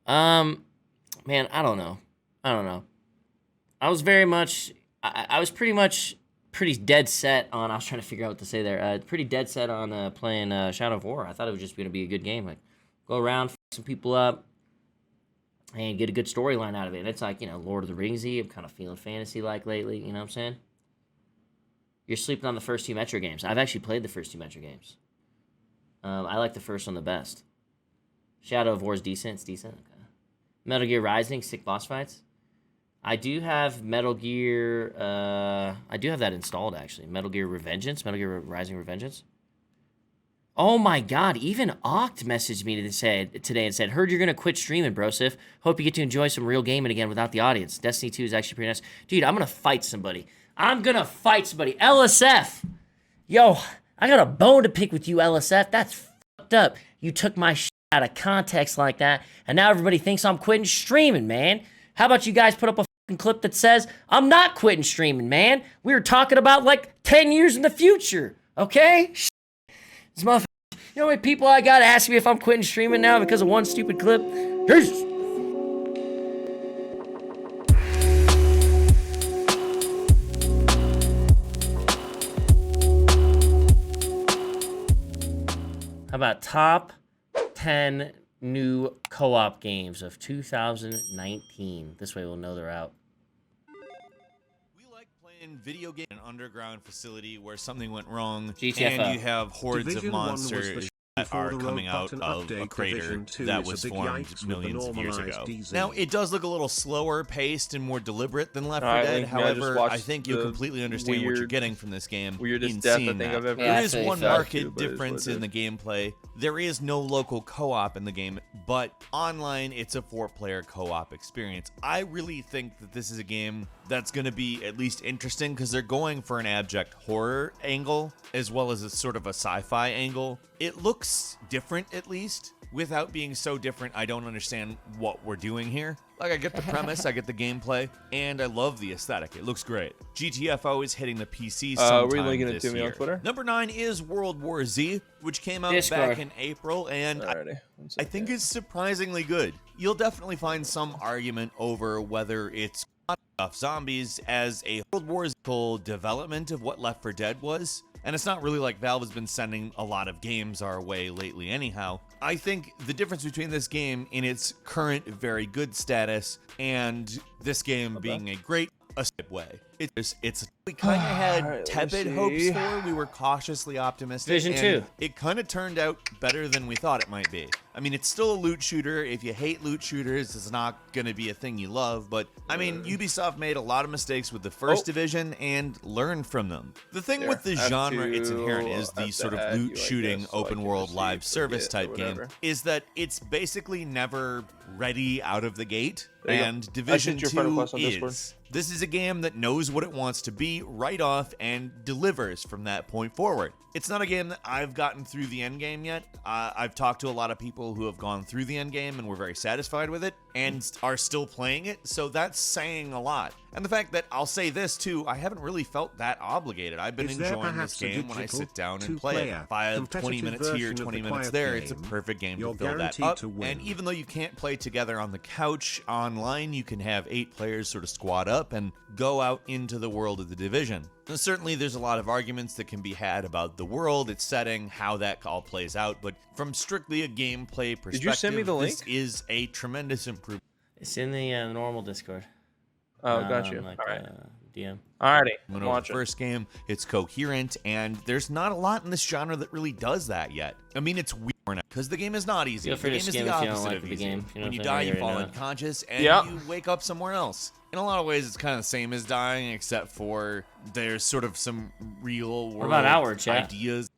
Man, I don't know. I was very much, I was pretty dead set on, I was trying to figure out what to say there, pretty dead set on playing Shadow of War. I thought it was just going to be a good game. Like, go around, f some people up, and get a good storyline out of it. And it's like, Lord of the Ringsy. I'm kind of feeling fantasy-like lately, you know what I'm saying? You're sleeping on the first two Metro games. I've actually played the first two Metro games. I like the first one the best. Shadow of War is decent. It's decent. Okay. Metal Gear Rising, sick boss fights. I do have Metal Gear. I do have that installed actually. Metal Gear Revengeance, Metal Gear Rising Revengeance. Oh my God! Even Oct messaged me today and said, "Heard you're gonna quit streaming, brosif. Hope you get to enjoy some real gaming again without the audience. Destiny 2 is actually pretty nice, dude. I'm gonna fight somebody. LSF, yo, I got a bone to pick with you, LSF. That's fucked up. You took my shit out of context like that, and now everybody thinks I'm quitting streaming, man. How about you guys put up a clip that says I'm not quitting streaming, man? We were talking about like 10 years in the future, okay? This motherfucker, you know how many people I got asking me if I'm quitting streaming now because of one stupid clip? Jesus. How about top 10 new co-op games of 2019? This way we'll know they're out. We like playing video game in an underground facility where something went wrong, GTFO. and you have hordes of monsters that are coming out of a crater that was formed millions of years ago. Now, it does look a little slower paced and more deliberate than Left 4 Dead. However, I think you completely understand what you're getting from this game in seeing that. There is one marked difference in the gameplay. There is no local co-op in the game, but online it's a 4-player co-op experience. I really think that this is a game that's going to be at least interesting because they're going for an abject horror angle as well as a sort of a sci-fi angle. It looks different, at least. Without being so different, I don't understand what we're doing here. Like, I get the premise, I get the gameplay, and I love the aesthetic. It looks great. GTFO is hitting the PC sometime were you linking it this to me year. on Twitter? Number 9 is World War Z, which came out back in April, and I think is surprisingly good. You'll definitely find some argument over whether it's enough zombies as a World War Z development of what Left 4 Dead was. And it's not really like Valve has been sending a lot of games our way lately anyhow. I think the difference between this game in its current very good status and this game being a great way. We kind of had tepid hopes for. We were cautiously optimistic. Division 2. It kind of turned out better than we thought it might be. I mean, it's still a loot shooter. If you hate loot shooters, it's not going to be a thing you love. But, I mean, Ubisoft made a lot of mistakes with the first Division and learned from them. The thing with the genre it's inherent is the sort of loot shooting, open world, live service type game, is that it's basically never ready out of the gate. And Division 2 is. This is a game that knows what it wants to be right off and delivers from that point forward. It's not a game that I've gotten through the end game yet. I've talked to a lot of people who have gone through the end game and were very satisfied with it and are still playing it, so that's saying a lot. And the fact that I'll say this too, I haven't really felt that obligated. I've been enjoying this game when I sit down and play it. 20 minutes here, 20 minutes there, it's a perfect game to fill that up. And even though you can't play together on the couch online, you can have 8 players sort of squad up and go out into the world of the Division. Now, certainly there's a lot of arguments that can be had about the world, its setting, how that all plays out, but from strictly a gameplay perspective, did you send me the link? This is a tremendous improvement. It's in the normal Discord. Oh, got you. Like, all right. DM. Alrighty. The first game, it's coherent, and there's not a lot in this genre that really does that yet. I mean, it's weird because the game is not easy. Feel free The to game is skim the if you don't opposite like of the easy. game. You know When you what die, I'm you saying? fall You know. unconscious, and Yep. you wake up somewhere else. In a lot of ways, it's kind of the same as dying, except for there's sort of some real world about Outward, chat? ideas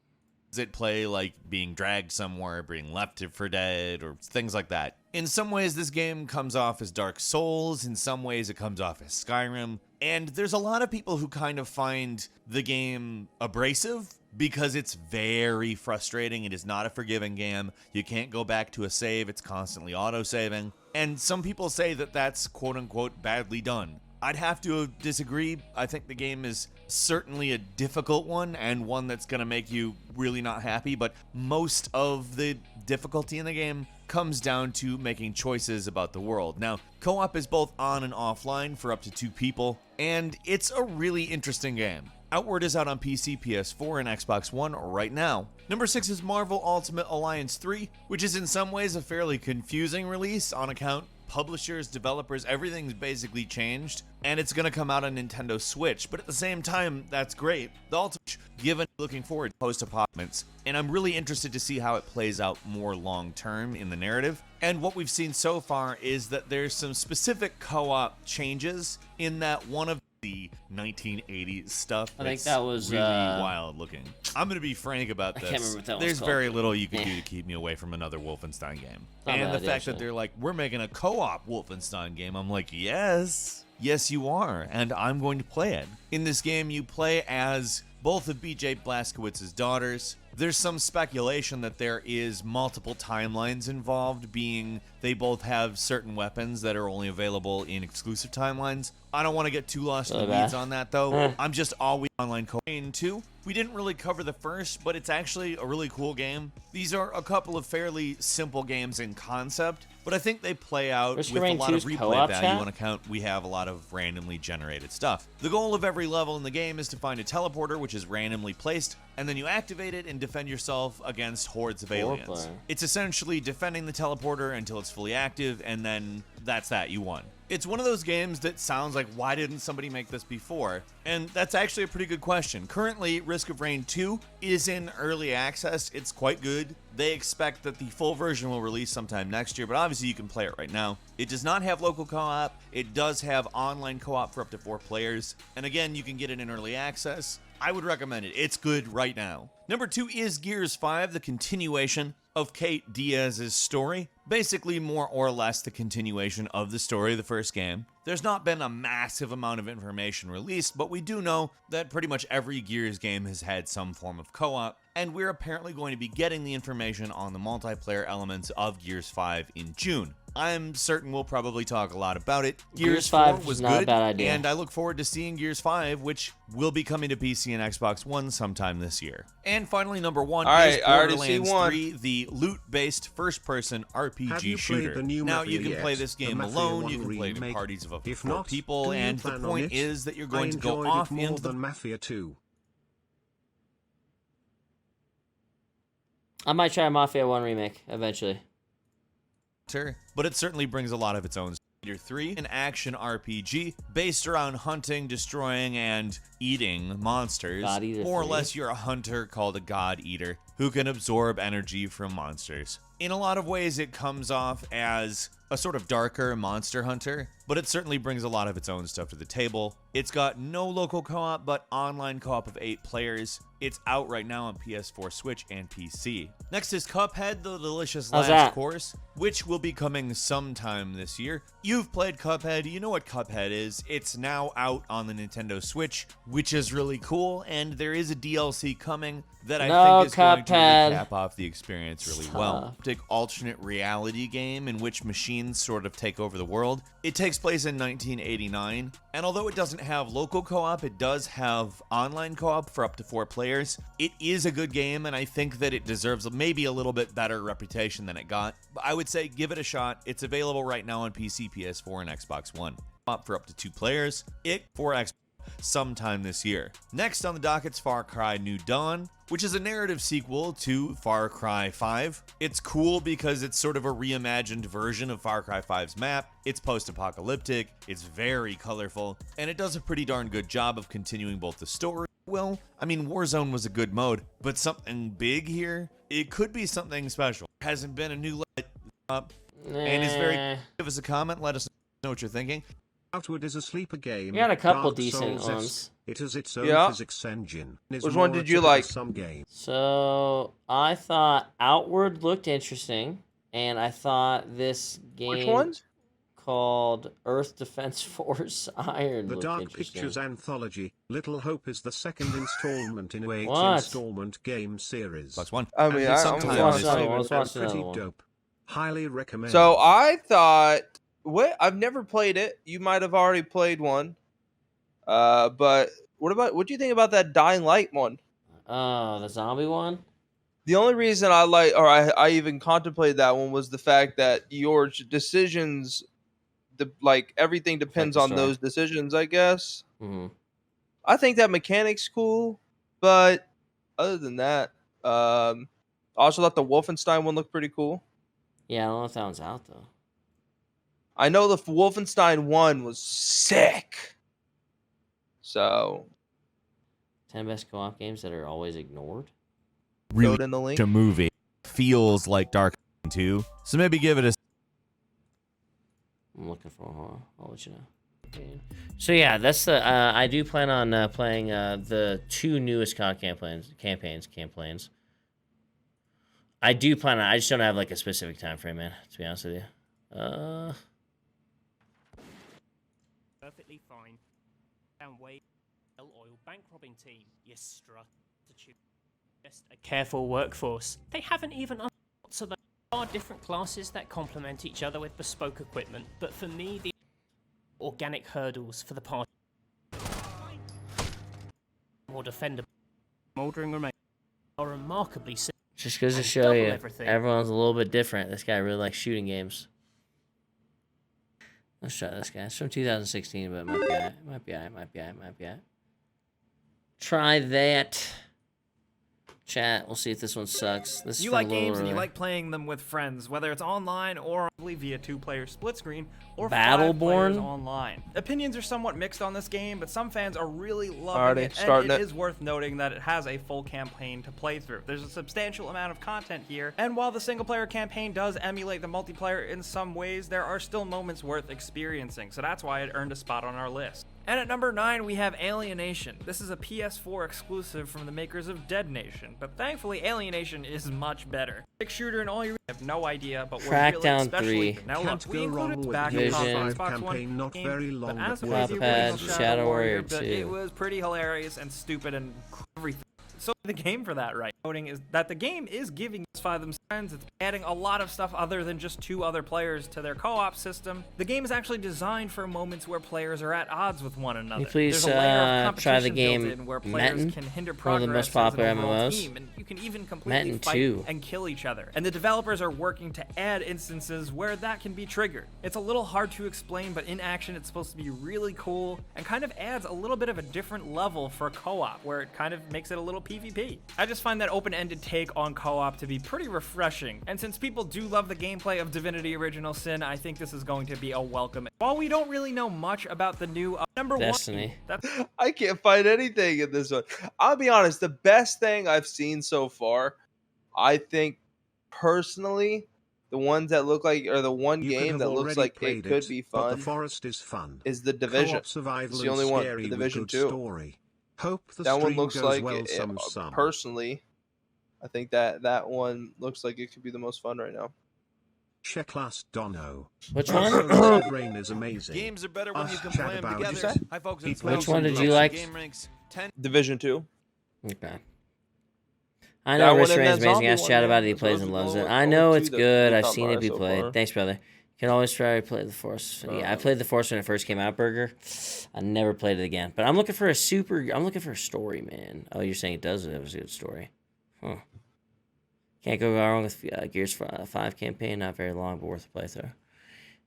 at play, like being dragged somewhere, being left for dead, or things like that. In some ways, this game comes off as Dark Souls. In some ways, it comes off as Skyrim. And there's a lot of people who kind of find the game abrasive because it's very frustrating. It is not a forgiving game. You can't go back to a save. It's constantly auto-saving. And some people say that that's quote-unquote badly done. I'd have to disagree. I think the game is certainly a difficult one and one that's going to make you really not happy, but most of the difficulty in the game comes down to making choices about the world. Now, co-op is both on and offline for up to 2 people, and it's a really interesting game. Outward is out on PC, PS4, and Xbox One right now. Number 6 is Marvel Ultimate Alliance 3, which is in some ways a fairly confusing release on account publishers, developers, everything's basically changed, and it's going to come out on Nintendo Switch, but at the same time, that's great. The Ultimate, given looking forward to post-apocalypse, and I'm really interested to see how it plays out more long-term in the narrative. And what we've seen so far is that there's some specific co-op changes in that one of the 1980s stuff. I think that was really wild looking. I'm going to be frank about this. I can't remember what that There's was called. very little you can do to keep me away from another Wolfenstein game. Not And bad the idea, fact that actually. they're like, we're making a co-op Wolfenstein game, I'm like, yes, you are, and I'm going to play it. In this game, you play as both of BJ Blazkowicz's daughters. There's some speculation that there is multiple timelines involved, being they both have certain weapons that are only available in exclusive timelines. I don't want to get too lost in the Really weeds bad. on that, though. I'm just always online co-op. 2, we didn't really cover the first, but it's actually a really cool game. These are a couple of fairly simple games in concept, but I think they play out Risk of with a Rain lot of 2's replay co-op value chat? on account we have a lot of randomly generated stuff. The goal of every level in the game is to find a teleporter, which is randomly placed, and then you activate it and defend yourself against hordes of aliens. Foreplay. It's essentially defending the teleporter until it's fully active, and then that's that, you won. It's one of those games that sounds like, why didn't somebody make this before? And that's actually a pretty good question. Currently, Risk of Rain 2 is in early access. It's quite good. They expect that the full version will release sometime next year, but obviously you can play it right now. It does not have local co-op. It does have online co-op for up to 4 players. And again, you can get it in early access. I would recommend it. It's good right now. Number 2 is Gears 5, the continuation of Kate Diaz's story. Basically, more or less the continuation of the story of the first game. There's not been a massive amount of information released, but we do know that pretty much every Gears game has had some form of co-op, and we're apparently going to be getting the information on the multiplayer elements of Gears 5 in June. I'm certain we'll probably talk a lot about it. Gears 4 5 was is not a good, bad idea. and I look forward to seeing Gears 5, which will be coming to PC and Xbox One sometime this year. And finally, number 1 All right, is I already see Borderlands one. 3, the loot-based first-person Have RPG you played shooter. the new Now, Mafia you can yet? play this The game Mafia alone, 1 you can play it in remake? parties of up to If 4 not, people, do you and the plan on point it? is that you're I going to go enjoyed off it more into the than Mafia 2. I might try Mafia 1 remake eventually. but it certainly brings a lot of its own. Eater 3, an action RPG based around hunting, destroying, and eating monsters. God Eater More or 3. less, you're a hunter called a God Eater who can absorb energy from monsters. In a lot of ways, it comes off as a sort of darker Monster Hunter, but it certainly brings a lot of its own stuff to the table. It's got no local co-op, but online co-op of 8 players. It's out right now on PS4, Switch, and PC. Next is Cuphead, the Delicious How's Last that? Course, which will be coming sometime this year. You've played Cuphead, you know what Cuphead is. It's now out on the Nintendo Switch, which is really cool, and there is a DLC coming that I No, think is going to Cuphead. really cap off the experience really well. Big alternate reality game in which machines sort of take over the world. It takes place in 1989, and although it doesn't have local co-op, it does have online co-op for up to 4 players. It is a good game, and I think that it deserves maybe a little bit better reputation than it got. But I would say give it a shot. It's available right now on PC, PS4, and Xbox One. Up for up to 2 players. It for Xbox sometime this year. Next on the docket's Far Cry New Dawn, which is a narrative sequel to Far Cry 5. It's cool because it's sort of a reimagined version of Far Cry 5's map. It's post-apocalyptic, it's very colorful, and it does a pretty darn good job of continuing both the story. Well, I mean, Warzone was a good mode, but something big here, it could be something special. Hasn't been a new light up, and is very. Give us a comment, let us know what you're thinking. Outward is a sleeper game. We got a couple Dark decent Souls-esque. ones. It has its own Yeah. physics engine. Is Which one more did you atypical like? Some games. So I thought Outward looked interesting, and I thought this game Which ones? called Earth Defense Force Iron The looked Dark interesting. Pictures anthology, Little Hope is the second installment in a 8 What? installment game series. Plus 1. I mean, And I'm sometime watch this another year. one. Let's watch Pretty another one. dope. Highly recommend. So I thought, what? I've never played it. You might have already played one. But what do you think about that Dying Light one? Oh, the zombie one? The only reason I like, or I even contemplated that one was the fact that your decisions, like everything depends the on story. those decisions, I guess. Mm-hmm. I think that mechanic's cool, but other than that, I also thought the Wolfenstein one looked pretty cool. Yeah, I don't know if that one's out though. I know the Wolfenstein one was sick. So 10 best co-op games that are always ignored. Really, code in the link. a movie feels like Dark 2, so maybe give it a. I'm looking for. I'll let you know. Okay. So yeah, that's the. I do plan on playing the 2 newest COD campaigns. I do plan on. I just don't have like a specific time frame, man. To be honest with you. Perfectly fine. And wait, oil bank robbing team. You strut. Just a careful workforce. They haven't even so there are different classes that complement each other with bespoke equipment. But for me, the organic hurdles for the party more defendable. Moldering remains are remarkably simple. Just goes to And show double you, everything. everyone's a little bit different. This guy really likes shooting games. Let's try this guy. It's from 2016, but it might be alright. Try that. Chat, we'll see if this one sucks. This is You from like a little games and you earlier. like playing them with friends, whether it's online or via 2-player split screen or 5 Battleborn? players online. Opinions are somewhat mixed on this game, but some fans are really loving Alrighty, it, and starting it it. is worth noting that it has a full campaign to play through. There's a substantial amount of content here, and while the single-player campaign does emulate the multiplayer in some ways, there are still moments worth experiencing, so that's why it earned a spot on our list. And at number 9, we have Alienation. This is a PS4 exclusive from the makers of Dead Nation, but thankfully Alienation is much better. Big shooter and all you have no idea, but we're really Crackdown especially 3. Now look, Can't we go included wrong with back the in Vision. Xbox campaign, One not game, very long, but as but with worth the it. original Cuphead, Shadow Warrior, Warrior but 2. it was pretty hilarious and stupid and everything. So the game for that, right? Noting is that the game is giving us them friends. It's adding a lot of stuff other than just 2 other players to their co-op system. The game is actually designed for moments where players are at odds with one another. you please, There's a layer of try the competition game built in where players Metin? can hinder One of progress the most as popular an overall MMOs. team, and you can even completely Metin fight 2. and kill each other. And the developers are working to add instances where that can be triggered. It's a little hard to explain, but in action it's supposed to be really cool and kind of adds a little bit of a different level for co-op, where it kind of makes it a little PvP. I just find that open-ended take on co-op to be pretty refreshing, and since people do love the gameplay of Divinity Original Sin, I think this is going to be a welcome. While we don't really know much about the new number Destiny. 1, that's I can't find anything in this one. I'll be honest, the best thing I've seen so far, I think personally, the ones that look like, or the one You could game have that looks already like played it could be but fun the forest is fun. is the Division. Co-op survival It's the and only one, scary the with Division good 2. story. Hope the That one stream looks goes like, well some. personally, I think that one looks like it could be the most fun right now. Checklast Dono. Which Also, one? Red Rain is amazing. Games are better when you can Chat play them about it. together. What'd you Hi, folks. He It's plays Which one did some you games. like? Game ranks 10. Division 2. Okay. I That know one Rich and Rain's that amazing. zombie Ask one, chat man. about it. He Those plays are and the loves it. only- I only know 2 it's that good. we I've thought seen it about be so played. far. Thanks, brother. You can always try to play the Force. Yeah, I played the Force when it first came out, Burger. I never played it again. But I'm looking for a story, man. Oh, you're saying it does have a good story. Huh. Can't go wrong with Gears 5 campaign. Not very long, but worth a playthrough.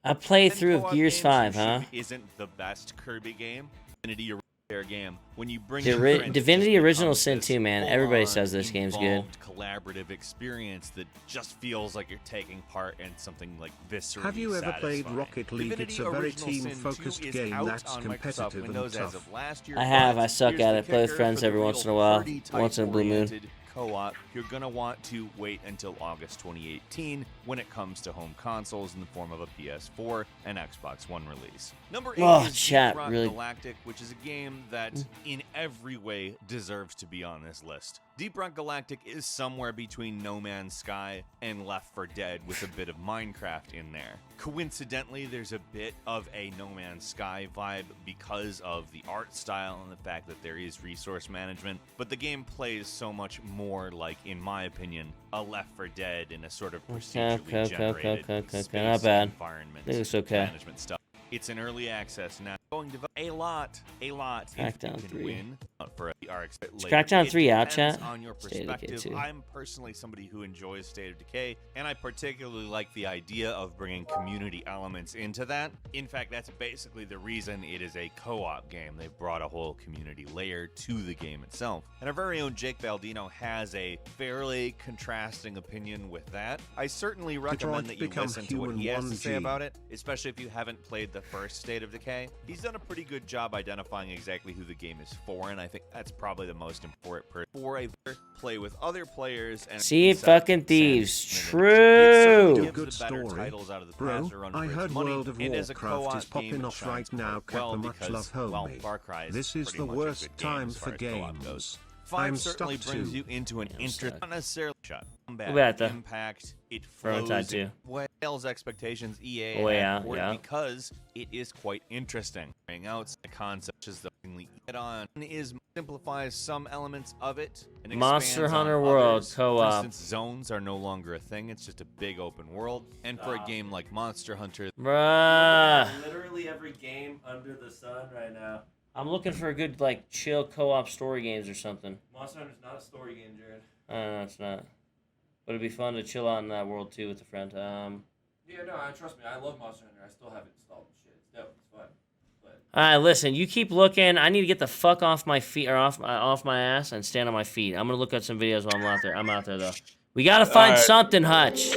A playthrough of Co-op Gears games 5, you huh? shoot Isn't the best Kirby game. Divinity Original game. When you bring The your ori- friends, it Divinity just Original becomes Sin this 2, man. Everybody full-on, says this game's good. involved collaborative experience that just feels like you're taking part in something like viscerally Have you ever played satisfying. Rocket League? Divinity It's a very Original Sin 2 team-focused is game out that's on Microsoft competitive and Windows as tough. of last year, I have. but I suck here's at the it. Play with kicker, friends for the every once real in a while. party-type Once in a blue moon. oriented co-op, you're going to want to wait until August 2018 when it comes to home consoles in the form of a PS4 and Xbox One release. Number 8 Oh, is chat, Deep Rock really- Galactic, which is a game that in every way deserves to be on this list. Deep Rock Galactic is somewhere between No Man's Sky and Left 4 Dead with a bit of Minecraft in there. Coincidentally, there's a bit of a No Man's Sky vibe because of the art style and the fact that there is resource management, but the game plays so much more like, in my opinion, a Left 4 Dead in a sort of procedurally generated okay. space Not bad. environment I think it's okay. management stuff. It's in early access now. Going to a lot. Crackdown if you can 3. win for RX Is Crackdown 3 out, chat? On your State of Decay perspective, 2. I'm personally somebody who enjoys State of Decay, and I particularly like the idea of bringing community elements into that. In fact, that's basically the reason it is a co-op game. They've brought a whole community layer to the game itself. And our very own Jake Baldino has a fairly contrasting opinion with that. I certainly recommend that you listen to what he has to say about it, especially if you haven't played the first State of Decay. He's done a pretty good job identifying exactly who the game is for, and I think that's probably the most important part for a play with other players. And See, fucking thieves. True. Good story. Bro, I heard World of Warcraft is popping off right now. Kappa, much love, homie. This is the worst time for games. I'm certainly stuck brings too. you into an interest, not necessarily shot. Combat, Impact, it flows, it fails expectations. EA because it is quite interesting. Bring out the concept as the get on is simplifies some elements of it. And Monster Hunter World co-op. For instance, zones are no longer a thing. It's just a big open world. And for a game like Monster Hunter, bruh. Literally every game under the sun right now. I'm looking for a good, like, chill co-op story games or something. Monster Hunter's not a story game, Jared. No, it's not. But it'd be fun to chill out in that world, too, with a friend. Yeah, no, trust me. I love Monster Hunter. I still have it installed and shit. It's dope. It's fun. But... All right, listen. You keep looking. I need to get the fuck off my feet, or off my ass, and stand on my feet. I'm going to look at some videos while I'm out there. I'm out there, though. We got to find something, Hutch.